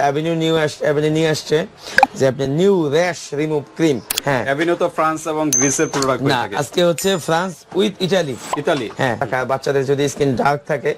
Avenue নিয়ে আসছে যে আপনি নিউ র্যাশ রিমুভ ক্রিম। হ্যাঁ, অ্যাভিনিউ তো ফ্রান্স এবং গ্রিসের প্রোডাক্ট হয়ে না, থাকে। আজকে হচ্ছে ফ্রান্স উইথ ইটালি। ইতালি। হ্যাঁ, বাচ্চাদের যদি স্কিন ডার্ক থাকে,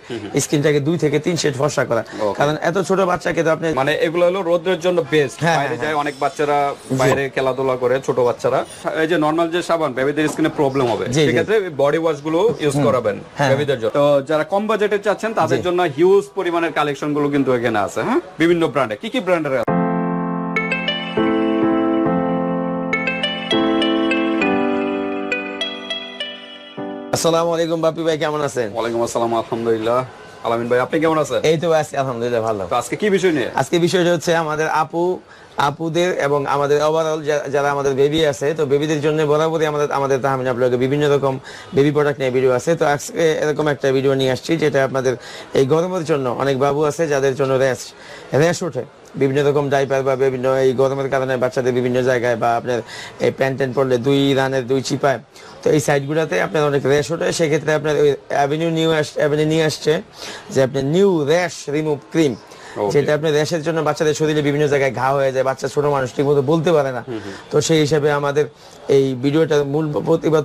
স্কিনটাকে 2 থেকে 3 শেড ফর্সা করা। কারণ এত ছোট বাচ্চাকে তো আপনি মানে এগুলো হলো রোদের জন্য বেস্ট। হ্যাঁ, বাইরে হ্যাঁ, যায় অনেক বাচ্চারা, বাইরে খেলাধুলা করে ছোট বাচ্চারা, এই যে নরমাল যে সাবান বেবিদের স্কিনে প্রবলেম হবে, জি, জি। সেক্ষেত্রে বডি ওয়াশ গুলো ইউজ করাবেন হ্যাঁ। বেবিদের জন্য। তো যারা কম বাজেটে চাচ্ছেন তাদের জন্য হিউজ পরিমাণের কালেকশন গুলো কিন্তু এখানে আছে। হ্যাঁ, বিভিন্ন ব্র্যান্ডে কি কি ব্র্যান্ডের আছে? আসসালামু আলাইকুম বাপি ভাই, কেমন আছেন? ওয়ালাইকুম আসসালাম, আলহামদুলিল্লাহ। আলামিন ভাই, আপনি কেমন আছেন? এই তো আছি আলহামদুলিল্লাহ ভালো। তো আজকে কি বিষয় নিয়ে? আজকে বিষয়টা হচ্ছে আমাদের আপুদের এবং আমাদের ওভারঅল যারা আমাদের বেবি আছে, তো বেবিদের জন্য বরাবরই আমাদের তাহমিনা ব্লগে বিভিন্ন রকম বেবি প্রোডাক্ট নিয়ে ভিডিও আছে। তো আজকে এরকম একটা ভিডিও নিয়ে আসছি যেটা আপনাদের এই গরমের জন্য অনেক বাবু আছে যাদের জন্য র্যাশ ওঠে, বিভিন্ন রকম ডাইপার বা বিভিন্ন এই গরমের কারণে বাচ্চাদের বিভিন্ন জায়গায়, বা আপনার এই প্যান্ট পরলে 2 রানের 2 চিপায়, তো এই সাইডগুলোতে আপনার অনেক র্যাশ ওঠে। সেক্ষেত্রে আপনার ওই অ্যাভিনিউ নিয়ে আসছে যে আপনার নিউ র্যাশ রিমুভ ক্রিম, যেটা আপনার র্যাশের জন্য বাচ্চাদের শরীরে বিভিন্ন জায়গায় ঘা হয়ে যায়, বাচ্চা ছোট মানুষ ঠিক মতো বলতে পারে না। তো সেই হিসাবে আমাদের এই ভিডিওটার মূল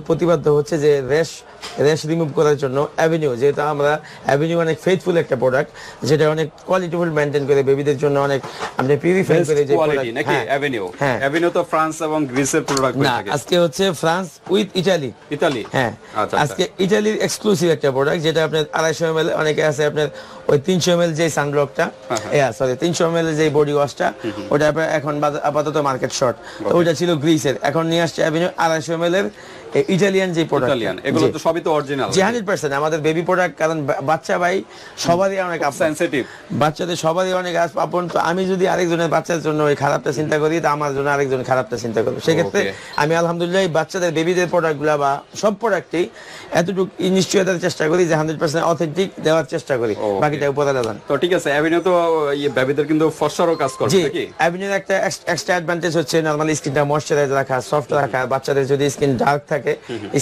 প্রতিবাদ্য হচ্ছে যে র্যাশ রিমুভ করার জন্য অ্যাভিনিউ, যেহেতু আমরা অ্যাভিনিউ অনেক ফেথফুল একটা প্রোডাক্ট, যেটা অনেক কোয়ালিটিফুল মেনটেন করে বেবিদের জন্য অনেক আমরা পিউরিফাই করে যে কোয়ালিটি নাকি অ্যাভিনিউ? হ্যাঁ, অ্যাভিনিউ তো ফ্রান্স এবং গ্রিসের প্রোডাক্ট হয়ে না, থাকে। আজকে হচ্ছে ফ্রান্স উইথ ইটালি। ইতালি। হ্যাঁ, আচ্ছা, আজকে ইটালির এক্সক্লুসিভ একটা প্রোডাক্ট, যেটা আপনার 250 ml, অনেকে আছে আপনার ওই 300 ml যে সানব্লকটা, 300 ml যে বডি ওয়াশটা, ওটা আপনার এখন আপাতত মার্কেট শর্ট। তো ওটা ছিল গ্রিসের, এখন নিয়ে আসছে অ্যাভিনিউ 250 ml এর ইটালিয়ান যে প্রোডাক্ট। ইতালিয়ান, এগুলো তো সবই তো অরিজিনাল। জি, 100% আমাদের বেবি প্রোডাক্ট। কারণ বাচ্চা ভাই সবারই অনেক সেনসিটিভ, বাচ্চাদের সবারই অনেক আপন। তো আমি যদি আরেকজনের বাচ্চার জন্য ওই খারাপটা চিন্তা করি, তো আমার জন্য আরেকজন খারাপটা চিন্তা করবো। সেক্ষেত্রে আমি আলহামদুলিল্লাহ এই বাচ্চাদের বেবিদের প্রোডাক্টগুলো বা সব প্রোডাক্টই এতটুকু নিশ্চয়তার চেষ্টা করি যে 100% অথেন্টিক দেওয়ার চেষ্টা করি, বাকিটা উপরে দাঁড়ান। তো ঠিক আছে, অ্যাভিনিউ তো বেবিদের কিন্তু ফর্সারও কাজ করে নাকি? অ্যাভিনিউর একটা এক্সট্রা অ্যাডভান্টেজ হচ্ছে নরমালি স্কিনটা ময়শ্চারাইজ রাখা, সফট রাখা, বাচ্চাদের যদি স্কিন ডার্ক থাকে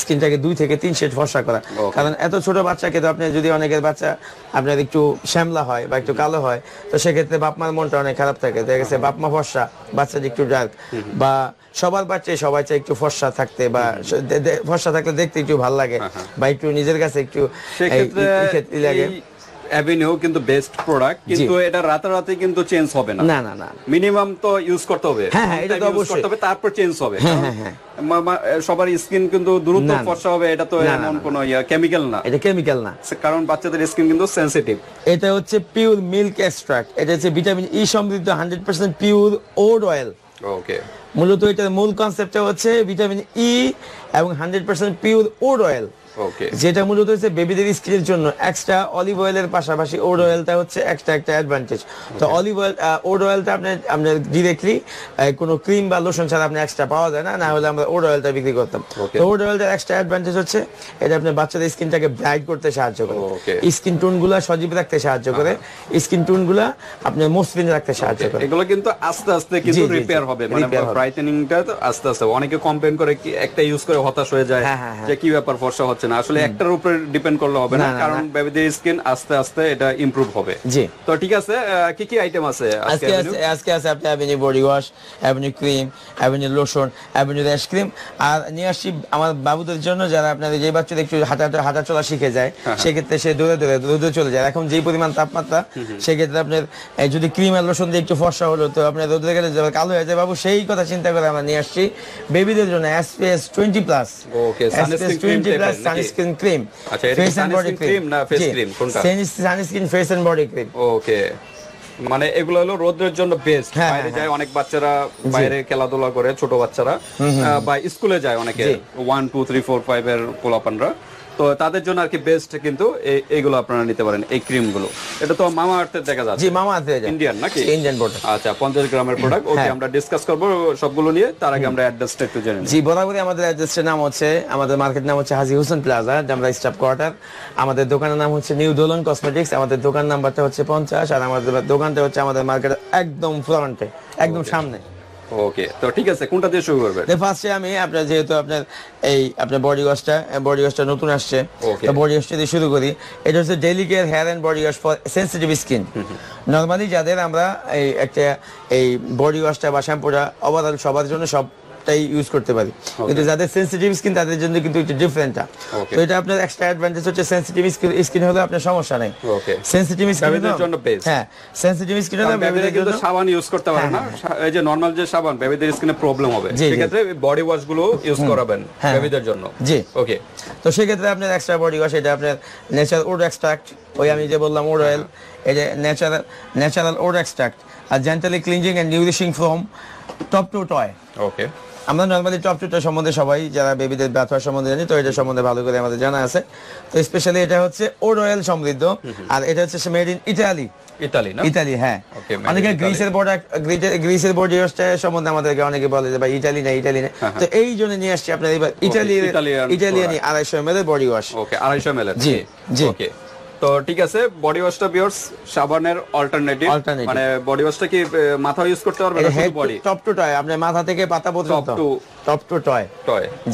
স্কিনটাকে 2 থেকে 3 শেড ফর্সা করা। কারণ এত ছোট বাচ্চাকে তো আপনি যদি অনেকের বাচ্চা আপনার একটু শ্যামলা হয় বা একটু কালো হয়, তো সেক্ষেত্রে বাপ মার মনটা অনেক খারাপ থাকে। দেখা গেছে বাপ মা ফর্সা, বাচ্চাটা একটু ডার্ক, বা সবার বাচ্চাই সবাই চায় একটু ফর্সা থাকতে, বা ফর্সা থাকলে দেখতে একটু ভালো লাগে, বা একটু নিজের কাছে একটু লাগে। অ্যাভিনিউ কিন্তু বেস্ট প্রোডাক্ট, কিন্তু এটা রাতারাতি কিন্তু চেঞ্জ হবে না। না না না, মিনিমাম তো ইউজ করতে হবে। হ্যাঁ, এটা তো অবশ্যই করতে হবে, তারপর চেঞ্জ হবে। হ্যাঁ, সবার স্কিন কিন্তু দ্রুত ফর্সা হবে, এটা তো এমন কোনো কেমিক্যাল না। এটা কেমিক্যাল না, কারণ বাচ্চাদের স্কিন কিন্তু সেনসিটিভ। এটা হচ্ছে পিওর মিল্ক এক্সট্রাক্ট, এটা হচ্ছে ভিটামিন ই সমৃদ্ধ 100% পিওর ওড অয়েল। ওকে, মূলত এটার মূল কনসেপ্টটা হচ্ছে ভিটামিন ই এবং 100% পিওর ওড অয়েল, যেটা মূলত হচ্ছে বেবিদের স্কিনের জন্য এক্সট্রা অলিভ অয়েলের পাশাপাশি ওড অয়েলটা হচ্ছে এক্সট্রা একটা অ্যাডভান্টেজ। তো অলিভ অয়েল ওড অয়েলটা আপনার ডিরেক্টলি কোনো ক্রিম বা লোশন ছাড়া আপনি এক্সট্রা পাওয়া যায় না, না হলে আমরা ওড অয়েলটা বিক্রি করতাম। তো ওড অয়েলটার এক্সট্রা অ্যাডভান্টেজ হচ্ছে এটা আপনার বাচ্চাদের স্কিনটাকে ব্রাইট করতে সাহায্য করে, স্কিন টোনগুলা সজীব রাখতে সাহায্য করে, স্কিন টোনগুলা আপনার মসৃণ রাখতে সাহায্য করে। এগুলো কিন্তু আস্তে আস্তে কিন্তু রিপেয়ার হবে, মানে ব্রাইটেনিংটা তো আস্তে আস্তে। অনেকে কমপ্লেইন করে কি একটা ইউজ করে হতাশ হয়ে যায় যে কি ব্যাপার ফর্সা হচ্ছে না। আসলে একটার উপরে ডিপেন্ড করলে হবে না, কারণ বেবিদের স্কিন আস্তে আস্তে এটা ইমপ্রুভ হবে। জি, তো ঠিক আছে, কি কি আইটেম আছে আজকে? আছে আপনি Aveeno body wash, Aveeno cream, Aveeno lotion, Aveeno rash cream. আর নিয়ে আসছি আমার বাবুদের জন্য, যারা আপনার যে বাচ্চাদের একটু হাঁটা চলা শিখে যায়, সেক্ষেত্রে সে দৌড়ে চলে যায়। এখন যেই পরিমাণ তাপমাত্রা, সেক্ষেত্রে আপনার যদি ক্রিম আর লোশন দিয়ে একটু ফর্সা হলো, তো আপনার রোদে গেলে কালো হয়ে যায় বাবু, সেই কথা চিন্তা করে আমরা নিয়ে আসছি বেবিদের জন্য SPF 20+। ওকে, সানস্ক্রিন ক্রিম, আচ্ছা, এটা সানস্ক্রিন ক্রিম না ফেস ক্রিম, কোনটা? Sunscreen face and body cream. Okay, মানে এগুলো হলো রোদের জন্য বেস্ট। বাইরে যায় অনেক বাচ্চারা, বাইরে খেলাধুলা করে ছোট বাচ্চারা, বা স্কুলে যায় অনেকে 1 2 3 4 5 এর পোলাপানরা, তো তাদের জন্য আর কি বেস্ট কিন্তু এইগুলো আপনারা নিতে পারেন, এই ক্রিম গুলো। এটা তো মামা আর্থের দেখা যাচ্ছে। জি, মামা আর্থের ইন্ডিয়ান নাকি? Indian product. আচ্ছা, 50 গ্রামের প্রোডাক্ট। ওকে, আমরা ডিসকাস করব সবগুলো নিয়ে। তার আগে আমরা অ্যাড্রেসটা একটু জেনে নিই। জি, বরাবরই আমাদের অ্যাড্রেসের নাম হচ্ছে, আমাদের মার্কেট নাম হচ্ছে হাজী হোসেন প্লাজা, আমরা স্টাফ কোয়ার্টার। আমাদের দোকানের নাম হচ্ছে নিউ দোলন কসমেটিক্স। আমাদের দোকান নাম্বারটা হচ্ছে 50, আর আমাদের দোকানটা হচ্ছে আমাদের মার্কেটের একদম ফ্রন্টে, একদম সামনে। ওকে, তো ঠিক আছে, কোনটা দিয়ে শুরু করবেন? ফার্স্টে আমি আপনার যেহেতু আপনার বডি ওয়াশটা নতুন আসছে, Okay. তো বডি ওয়াশটা দিয়ে শুরু করি। এটা হচ্ছে daily care hair and body wash for sensitive skin. Normally যাদের আমরা এই বডি ওয়াশটা বা শ্যাম্পুটা ওভারঅল সবার জন্য সবটাই ইউজ করতে পারি, কিন্তু যাদের সেনসিটিভ স্কিন তাদের জন্য কিন্তু একটু ডিফারেন্টটা। তো এটা আপনার এক্সট্রা অ্যাডভান্টেজ হচ্ছে সেনসিটিভ স্কিন হলে আপনার সমস্যা নেই। ওকে, সেনসিটিভ স্কিন বেবিদের জন্য বেস্ট। হ্যাঁ, সেনসিটিভ স্কিন হলে বেবিদের বেবিদের কিন্তু জন্য সাবান ইউজ করতে পারে না, এই যে নরমাল যে সাবান বেবিদের স্কিনে প্রবলেম হবে, জি, জি। সেক্ষেত্রে বডি ওয়াশ গুলো ইউজ করাবেন বেবিদের জন্য। জি। ওকে, তো সেক্ষেত্রে আপনার এক্সট্রা বডি ওয়াশ, এটা আপনার ন্যাচারাল উড এক্সট্রাক্ট, ওই আমি যে বললাম উড অয়েল, এই যে ন্যাচারাল উড এক্সট্রাক্ট আর gently cleansing and nourishing from top to toe. Okay, আমরা নর্মালি টপ টু টয় সম্বন্ধে সবাই যারা বেবিদের ব্যথা সম্বন্ধে জানি, তো এটা সম্বন্ধে ভালো করে আমাদের জানা আছে। তো স্পেশালি এটা হচ্ছে উড অয়েল সমৃদ্ধ, আর এটা হচ্ছে মেড ইন ইটালি। না? ইতালি, হ্যাঁ। Okay, made in অনেকে Italy. গ্রিসের বডি ওয়াশটা সম্বন্ধে আমাদেরকে অনেকে বলে যে ভাই ইটালি না। তো এই জন্য নিয়ে আসছি আপনার এবার ইটালিয়ান 250 ml এর বডি ওয়াশ। ওকে, 250 ml। জি, জি। ওকে, তো ঠিক আছে, বডি ওয়াশটা ভিউয়ার্স সাবানের অল্টারনেটিভ, Alternative। মানে বডি ওয়াশটা কি মাথা ইউজ করতে পারবে না, শুধু বডি? টপ টু টয়, আপনার মাথা থেকে পাতা পর্যন্ত টপ টু টয়।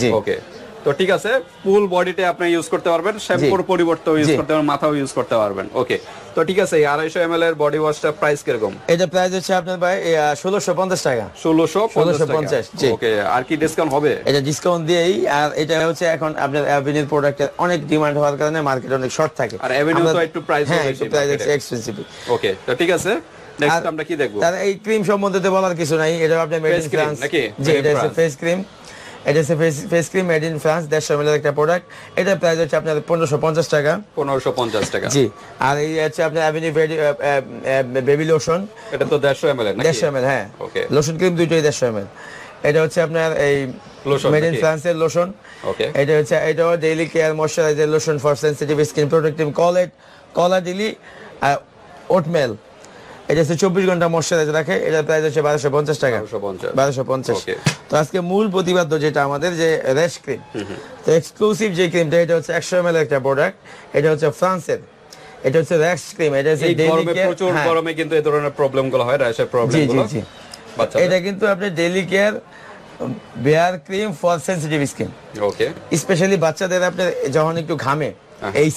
জি। ওকে, তো ঠিক আছে, ফুল বডিতে আপনি ইউজ করতে পারবেন, শ্যাম্পুর পরিবর্তে ইউজ জি। করতে পারবেন, মাথাও ইউজ করতে পারবেন। ওকে, তো ঠিক আছে, এই 250 ml এর বডি ওয়াশটা প্রাইস কিরকম? এটা প্রাইস হচ্ছে আপনার ভাই 1650 টাকা। 1650 জি। ওকে, আর কি ডিসকাউন্ট হবে? এটা ডিসকাউন্ট দিয়েই, আর এটা হচ্ছে এখন আপনার অ্যাভিনিউর প্রোডাক্টের অনেক ডিমান্ড হওয়ার কারণে মার্কেট অনেক শর্ট থাকে, আর অ্যাভিনিউ তো একটু প্রাইস হ্যাঁ, বেশি, প্রাইস market-এ। এক্সপেন্সিভ। ওকে, তো ঠিক আছে, নেক্সট আমরা কি দেখবো? তার এই ক্রিম সম্বন্ধে তো বলার কিছু নাই, এটা আপনার made in Face cream France নাকি? জি, Made in এটা হচ্ছে France। Face cream. এটা হচ্ছে face cream made in France, 150 ml এর একটা প্রোডাক্ট। এটা প্রাইস হচ্ছে আপনার 1550 টাকা। 1550 টাকা। জি। আর এই হচ্ছে আপনার অ্যাভিনিউ বেবি লোশন, এটা তো 150 ml নাকি? 150 ml, হ্যাঁ। ওকে, লোশন ক্রিম দুইটাই 150 ml। এটা হচ্ছে আপনার এই Lotion মেড ইন নাকি? ফ্রান্সের লোশন। ওকে, এটাও daily care moisturiser lotion for sensitive skin protective কলা ডেইলি ওটমেল। এটা হচ্ছে 24 ঘন্টা ময়শ্চারাইজার রাখে। এটা প্রাইস হচ্ছে 1250 টাকা। 1250। ওকে, তো আজকে মূল প্রতিপাদ্য যেটা আমাদের যে র্যাশ ক্রিম, তো এক্সক্লুসিভ যে ক্রিমটা, এটা হচ্ছে 100 ml একটা প্রোডাক্ট। এটা হচ্ছে ফ্রান্সের, এটা হচ্ছে র্যাশ ক্রিম। এটা হচ্ছে এই ডেইলি গরমে, কেয়ার, প্রচুর গরমে কিন্তু এই ধরনের প্রবলেম গুলো হয়, র্যাশের প্রবলেম জি জি গুলো জি। বাচ্চাদের। এটা কিন্তু আপনি daily care barrier cream for sensitive skin. Okay, specially বাচ্চাদের আপনার যখন একটু ঘামে, এই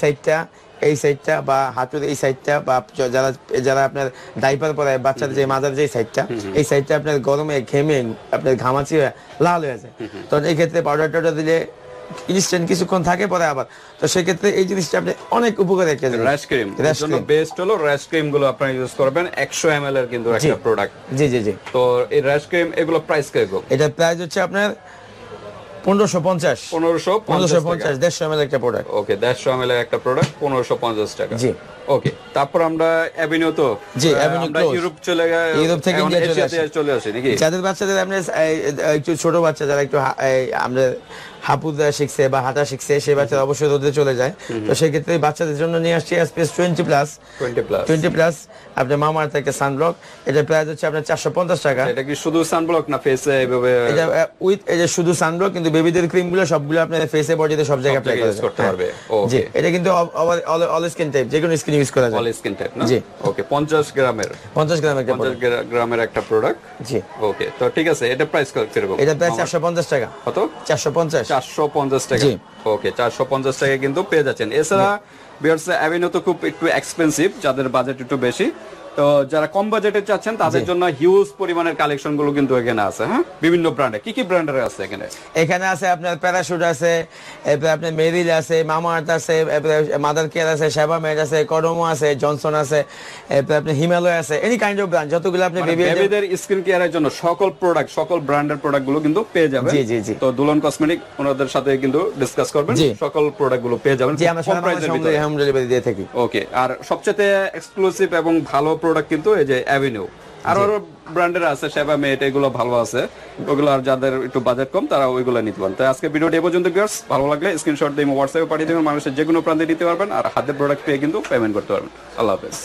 সাইডটা বা হাঁটুর এই সাইডটা, বা যারা আপনার ডাইপার পরায় বাচ্চাদের যে মাদার যে সাইডটা, এই সাইডটা আপনার গরমে ঘেমে আপনার ঘামাচি হয়ে লাল হয়ে যায়। তো এই ক্ষেত্রে পাউডারটা দিলে ইনস্ট্যান্ট কিছুক্ষণ থাকে, পরে আবার, তো সেক্ষেত্রে এই জিনিসটা আপনি অনেক উপকারী একটা জিনিস। র্যাশ ক্রিম এর জন্য বেস্ট হলো র্যাশ ক্রিম গুলো আপনারা ইউজ করবেন, 100 ml এর কিন্তু একটা প্রোডাক্ট। জি জি জি। তো এই র্যাশ ক্রিম এগুলো প্রাইস কিরকম? এটা প্রাইস হচ্ছে আপনার 1550 1550 150 ml একটা প্রোডাক্ট। ওকে, 150 ml এর একটা প্রোডাক্ট 1550 টাকা। জি। ওকে, তারপর আমরা অ্যাভিনিউ তো জি, অ্যাভিনিউ আমরা close। ইউরোপ চলে গেছে, ইউরোপ থেকে এখন ইন্ডিয়া এশিয়াতে চলে আসে নাকি? যাদের বাচ্চাদের আপনি একটু ছোট বাচ্চা যারা একটু আমরা হাঁপুদা শিখছে বা হাঁটা শিখছে, সেই বাচ্চারা অবশ্যই রোদে চলে যায়। তো সেক্ষেত্রে বাচ্চাদের জন্য নিয়ে আসছি এসপিএস 20 প্লাস আপনার মামার থেকে সানব্লক। এটা প্রাইস হচ্ছে আপনার 450 টাকা। এটা কি শুধু সানব্লক না ফেসে এইভাবে? এটা উইথ এই যে শুধু সানব্লক, কিন্তু বেবিদের ক্রিম গুলো সবগুলো আপনার ফেসে বডিতে সব জায়গায় অ্যাপ্লাই ইউজ করতে পারবে। জি, ওকে, এটা কিন্তু অল স্কিন টাইপ, যে কোনো স্কিন ইউজ করা যায়। অল স্কিন টাইপ না? জি। ওকে, 50 গ্রামের 50 গ্রাম একটা 50 গ্রামের একটা প্রোডাক্ট। জি। ওকে, তো ঠিক আছে, এটা প্রাইস কিরকম? এটা প্রাইস 450 টাকা। কত? 450 450 টাকা। জি। ওকে, 450 টাকা কিন্তু পেয়ে যাচ্ছেন। এছাড়া ভিউয়ার্স অ্যাভিনিউ তো খুব একটু এক্সপেন্সিভ, যাদের বাজেট একটু বেশি, তো যারা কম বাজেটে চাচ্ছেন তাদের জন্য হিউজ পরিমাণের কালেকশন গুলো কিন্তু এখানে আছে। হ্যাঁ, বিভিন্ন ব্র্যান্ডে কি কি ব্র্যান্ডের আছে এখানে? এখানে আছে আপনার প্যারাশুট আছে, এরপরে আপনার মেরিল আছে, মামাআর্থ আছে, এরপরে মাদার কেয়ার আছে, সেবামেড আছে, কডোমো আছে, জনসন আছে, এরপরে আপনার হিমালয় আছে, এনি কাইন্ড অফ ব্র্যান্ড যতগুলো আপনি বেবিদের স্কিন কেয়ারের জন্য সকল প্রোডাক্ট, সকল ব্র্যান্ডের প্রোডাক্ট গুলো কিন্তু পেয়ে যাবেন। জি জি জি। তো দুলন কসমেটিক ওনাদের সাথে কিন্তু ডিসকাস করবেন, জি। সকল প্রোডাক্ট গুলো পেয়ে যাবেন যে আমরা কম প্রাইসের ভিতরে। হোম ডেলিভারি দিয়ে থাকি। ওকে, আর সবচেয়ে এক্সক্লুসিভ এবং ভালো প্রোডাক্ট কিন্তু এই যে অ্যাভিনিউ। আরো ব্র্যান্ডের আছে, সেবা মেট, এগুলো ভালো আছে, ওগুলো আর যাদের একটু বাজেট কম তারা ওইগুলো নিতে পারেন। তো আজকে ভিডিওটি এ পর্যন্ত ভিউয়ার্স, ভালো লাগলে স্ক্রিনশট দিয়ে হোয়াটসঅ্যাপে পাঠিয়ে দেবেন, মানুষের যে কোনো প্রান্তে নিতে পারবেন, আর হাতের প্রোডাক্ট পেয়ে কিন্তু পেমেন্ট করতে পারবেন। আল্লাহ হাফেজ।